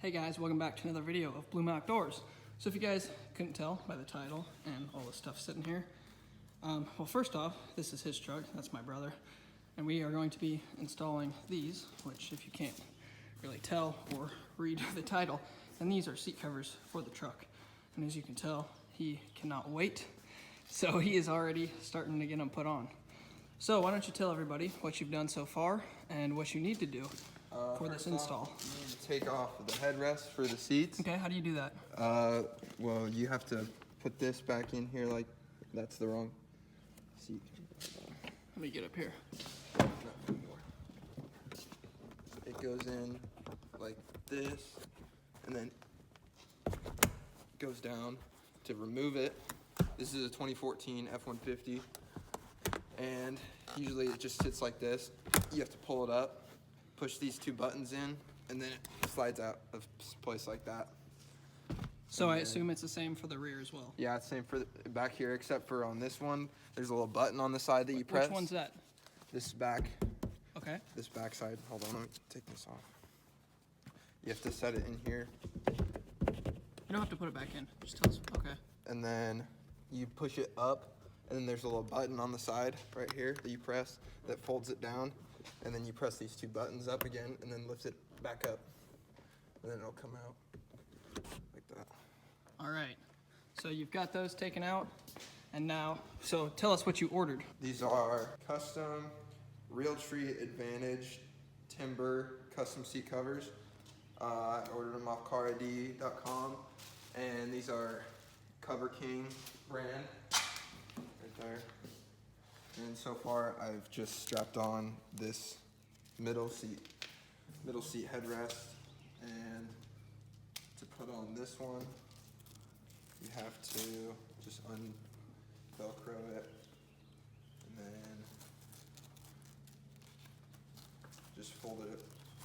Hey guys, welcome back to another video of Blome Outdoors. So if you guys couldn't tell by the title and all the stuff sitting here, well first off, this is his truck, that's my brother, and we are going to be installing these, which if you can't really tell or read the title, then these are seat covers for the truck. And as you can tell, he cannot wait, so he is already starting to get them put on. So why don't you tell everybody what you've done so far and what you need to do for this install. You need to take off the headrest for the seats. Okay, how do you do that? Well, you have to put this back in here like that's the wrong seat. Let me get up here. It goes in like this, and then goes down to remove it. This is a 2014 F-150, and usually it just sits like this. You have to pull it up, push these two buttons in, and then it slides out of place like that. So I assume it's the same for the rear as well? Yeah, it's the same for the back here, except for on this one, there's a little button on the side that you press. Which one's that? This back. Okay. This back side. Hold on, let me take this off. You have to set it in here. You don't have to put it back in. Just tell us. Okay. And then you push it up, and then there's a little button on the side right here that you press that folds it down. And then you press these two buttons up again, and then lift it back up. And then it'll come out like that. All right. So you've got those taken out. And now, so tell us what you ordered. These are custom Realtree Advantage timber custom seat covers. I ordered them off carid.com, and these are Cover King brand right there. And so far, I've just strapped on this middle seat headrest, and to put on this one, you have to just Velcro it, and then just fold it,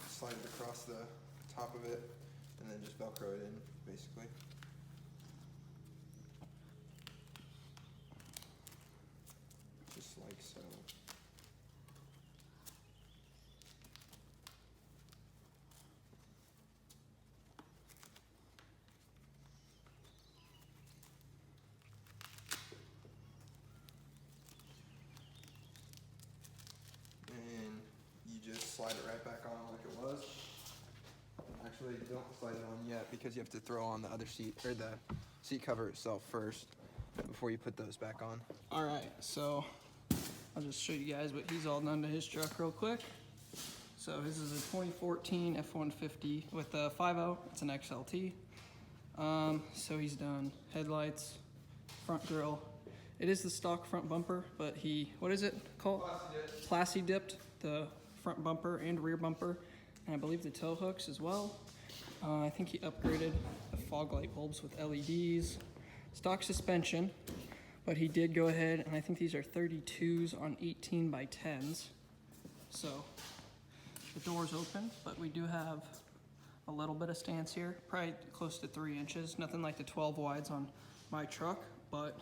slide it across the top of it, and then just Velcro it in, basically. Just like so. And you just slide it right back on like it was. Actually, don't slide it on yet because you have to throw on the other seat, or the seat cover itself first before you put those back on. All right. So I'll just show you guys what he's all done to his truck real quick. So this is a 2014 F-150 with a 5.0. It's an XLT. So he's done headlights, front grille. It is the stock front bumper, but he, what is it called? Plasti dipped the front bumper and rear bumper, and I believe the tow hooks as well. I think he upgraded the fog light bulbs with LEDs, stock suspension, but he did go ahead, and I think these are 32s on 18 by 10s. So the door's open, but we do have a little bit of stance here, probably close to 3 inches. Nothing like the 12 wides on my truck, but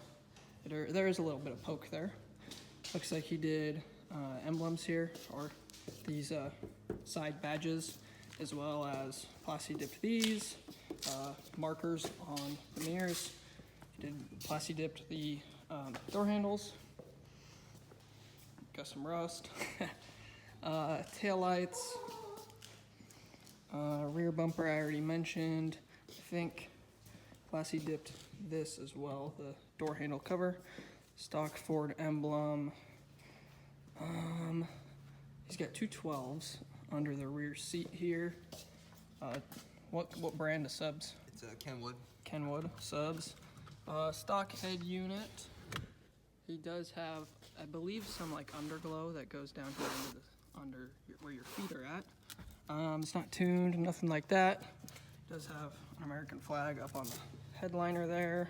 there is a little bit of poke there. Looks like he did emblems here, or these side badges, as well as plasti dipped these, markers on the mirrors. He did plasti dipped the door handles. Got some rust. Tail lights. Rear bumper I already mentioned. I think plasti dipped this as well, the door handle cover. Stock Ford emblem. He's got two 12s under the rear seat here. What brand of subs? It's Kenwood. Kenwood subs. Stock head unit. He does have, I believe, some like underglow that goes down here into the, under where your feet are at. It's not tuned, nothing like that. It does have an American flag up on the headliner there.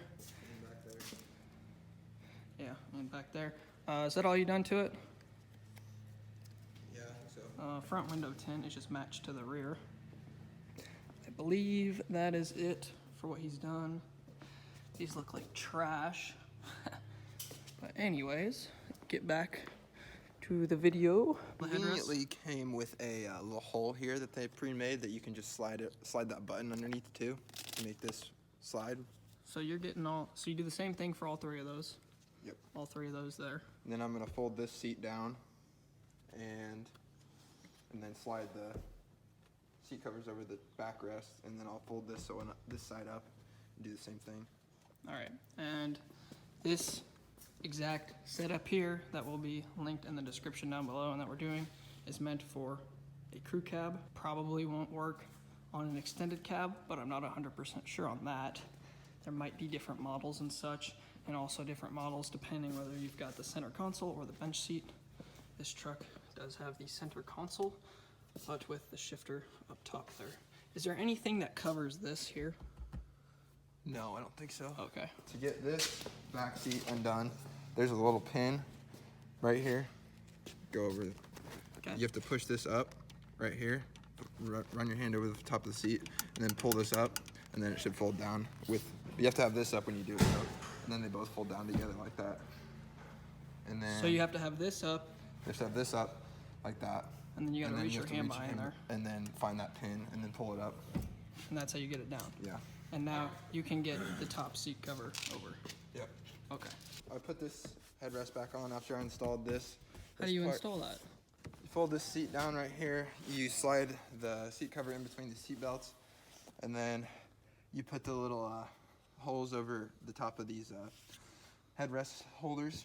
And back there. Yeah, and back there. Is that all you done to it? Yeah, I think so. Front window tint is just matched to the rear. I believe that is it for what he's done. These look like trash. But anyways, get back to to the video. Conveniently came with a little hole here that they pre-made that you can just slide that button underneath too to make this slide. So you're getting so you do the same thing for all three of those? Yep. All three of those there. And then I'm gonna fold this seat down and then slide the seat covers over the backrest, and then I'll fold this this side up and do the same thing. All right, and this exact setup here that will be linked in the description down below and that we're doing is meant for a crew cab. Probably won't work on an extended cab, but I'm not 100% sure on that. There might be different models and such, and also different models depending whether you've got the center console or the bench seat. This truck does have the center console, but with the shifter up top there. Is there anything that covers this here? No, I don't think so. Okay. To get this back seat undone, there's a little pin right here. Go over. Okay. You have to push this up right here. Run your hand over the top of the seat, and then pull this up, and then it should fold down. You have to have this up when you do it, though, and then they both fold down together like that. And then. So you have to have this up. You have to have this up like that. And then you gotta reach your hand behind there. And then find that pin, and then pull it up. And that's how you get it down. Yeah. And now you can get the top seat cover over. Yep. Okay. I put this headrest back on after I installed this. How do you install that? You fold this seat down right here. You slide the seat cover in between the seat belts, and then you put the little holes over the top of these headrest holders,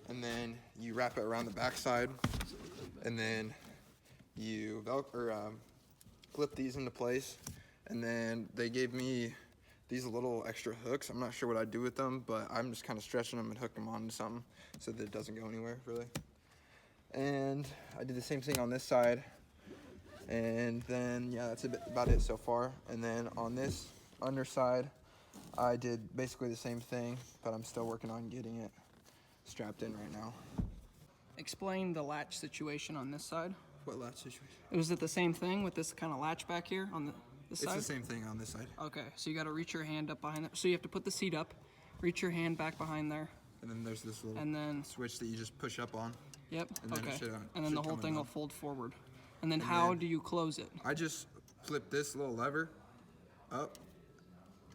and then you wrap it around the back side, and then you clip these into place. And then they gave me these little extra hooks. I'm not sure what I'd do with them, but I'm just kind of stretching them and hooking them onto something so that it doesn't go anywhere, really. And I did the same thing on this side. And then, yeah, that's about it so far. And then on this underside, I did basically the same thing, but I'm still working on getting it strapped in right now. Explain the latch situation on this side. What latch situation? Was it the same thing with this kind of latch back here on this side? It's the same thing on this side. Okay, so you got to reach your hand up behind there. So you have to put the seat up, reach your hand back behind there. And then there's this little switch that you just push up on. Yep, and then okay. It should, and then the whole thing will fold forward. And then how do you close it? I just flip this little lever up,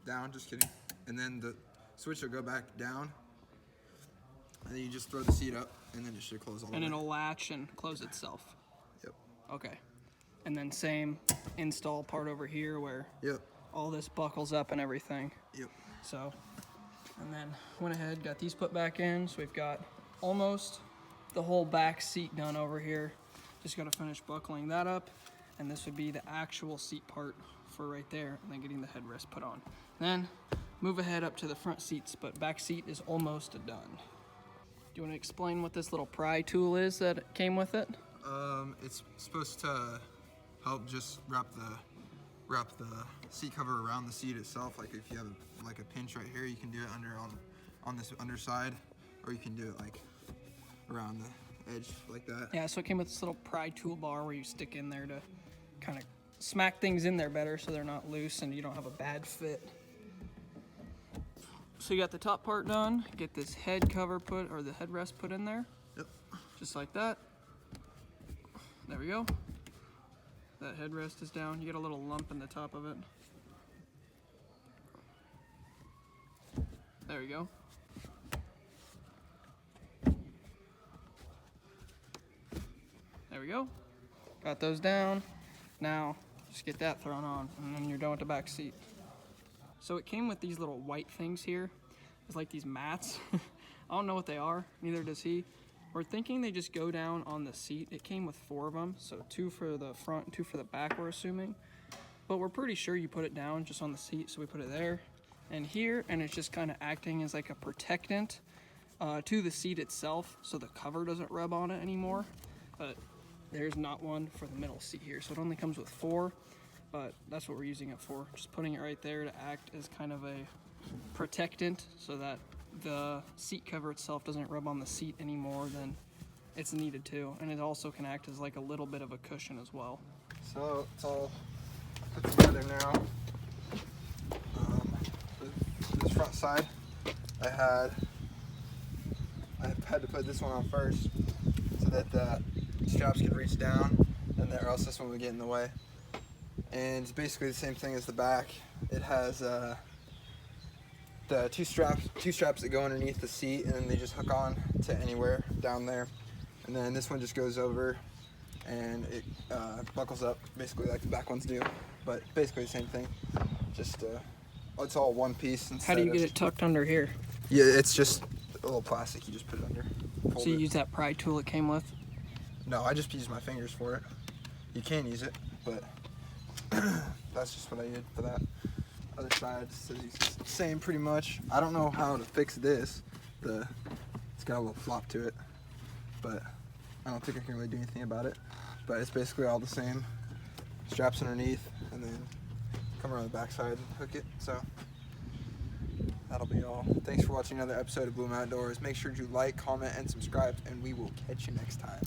down, just kidding. And then the switch will go back down. And then you just throw the seat up, and then it should close all the way. And it'll latch and close itself. Yep. Okay. And then same install part over here where all this buckles up and everything. Yep. So, and then went ahead, got these put back in. So we've got almost the whole back seat done over here. Just got to finish buckling that up. And this would be the actual seat part for right there. And then getting the headrest put on. Then move ahead up to the front seats, but back seat is almost done. Do you want to explain what this little pry tool is that came with it? It's supposed to help just wrap the seat cover around the seat itself. Like if you have like a pinch right here, you can do it on this underside, or you can do it like around the edge like that. Yeah, so it came with this little pry toolbar where you stick in there to kind of smack things in there better so they're not loose and you don't have a bad fit. So you got the top part done, get this head cover or the headrest put in there. Yep. Just like that. There we go. That headrest is down. You get a little lump in the top of it. There we go. There we go. Got those down. Now, just get that thrown on, and then you're done with the back seat. So it came with these little white things here. It's like these mats. I don't know what they are, neither does he. We're thinking they just go down on the seat. It came with 4 of them, so 2 for the front and 2 for the back, we're assuming. But we're pretty sure you put it down just on the seat, so we put it there and here, and it's just kind of acting as like a protectant to the seat itself, so the cover doesn't rub on it anymore. But there's not one for the middle seat here, so it only comes with 4, but that's what we're using it for. Just putting it right there to act as kind of a protectant so that the seat cover itself doesn't rub on the seat any more than it's needed to, and it also can act as like a little bit of a cushion as well. So it's all put together now. This front side, I had to put this one on first. So that the straps could reach down, and or else this one would get in the way. And it's basically the same thing as the back. It has the two straps that go underneath the seat, and then they just hook on to anywhere down there. And then this one just goes over, and it buckles up basically like the back ones do. But basically the same thing. Just it's all one piece. How do you get it tucked under here? Yeah, it's just a little plastic. You just put it under. So you use that pry tool it came with? No, I just use my fingers for it. You can use it, but that's just what I did for that. Other side says it's the same pretty much. I don't know how to fix this. It's got a little flop to it, but I don't think I can really do anything about it. But it's basically all the same. Straps underneath, and then come around the backside and hook it. So that'll be all. Thanks for watching another episode of Blome Outdoors. Make sure to like, comment, and subscribe, and we will catch you next time.